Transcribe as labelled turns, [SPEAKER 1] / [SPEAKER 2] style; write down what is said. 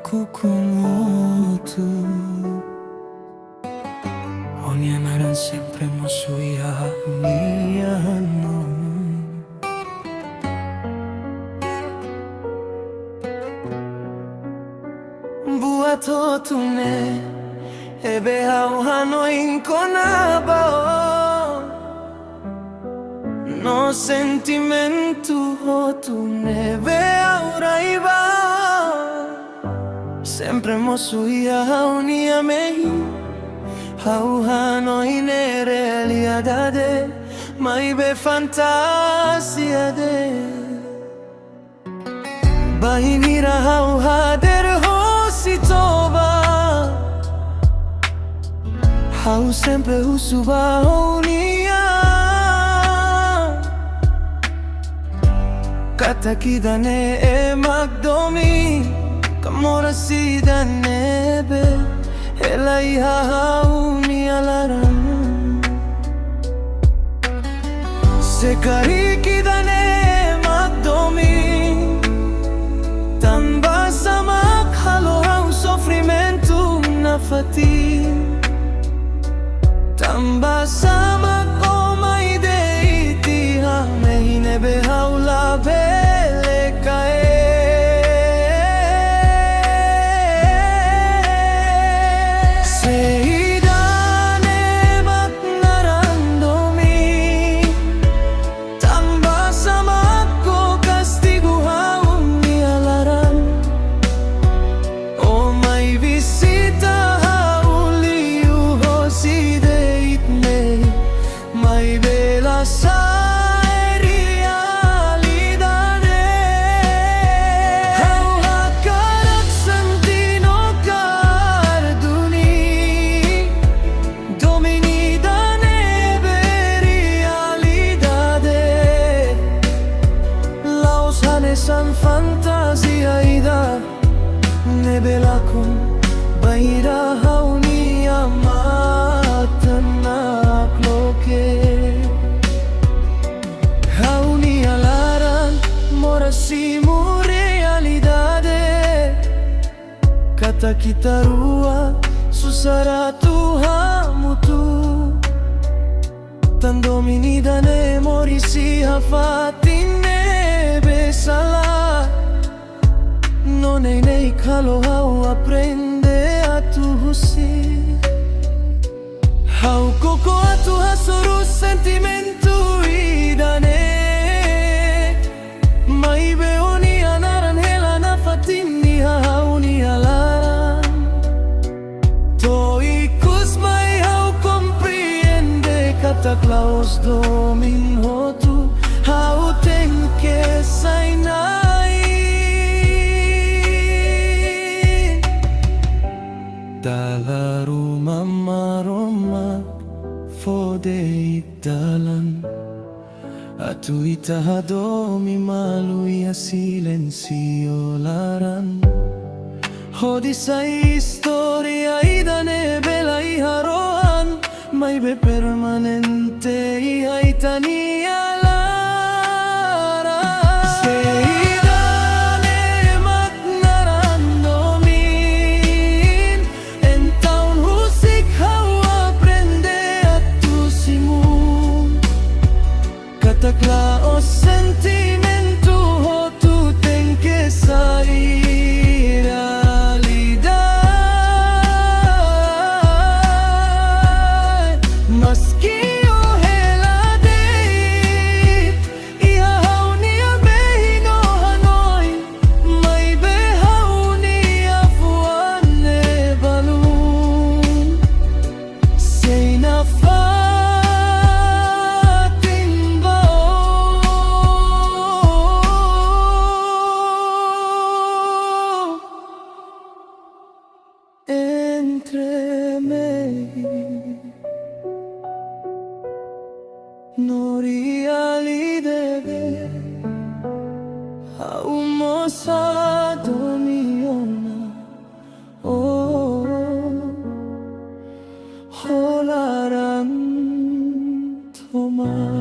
[SPEAKER 1] kukumutu. Ogni sempre mo suya uniano. Buat tune ebe hau hanoin konabao. No sentimento tune ve auraiba. Sempre mo suya unia mehi. Hau hanoin realidade, mai be fantasia de. Bainira hau hader hositoba. Hau sempre usuba unia. Kata kidane e magdomi, kamora sida nebe. Ela iha hauni alaran. Sekari kidane magdomi. Tamba samak halo hau sofrimento na fati. Tamba samak o mai deiti ha mehine be haula bele kae. San fantasia ida nebela con baira hauni amatana bloque. Hauni alaran morasimu realidade. Kata kita rua susara tuhamutu. Tandomini dane morisi hafatine salah. Non è nei calo hau aprende a tu husi. Hau koko a tu hasuru sentimento idane. Mai beoni anaran hela na fatini hauni alaran. Toikus mai hau compreende kata claus domin hotu. Hau tenke sainai. Dala rumah maroma fode italan. Atu itahadomi malu ya silenzio laran. Hodi sa historia idane bela iharoan. Mai be permanente ihaitania. Takla o sentimento ho tu ten que sair realidad. Mas que o helade ia hauni a beino hanoi. Mai be hauni a fuane balun. Sei na entre me no realidade a un mozado miona. Oh, holaran tomar.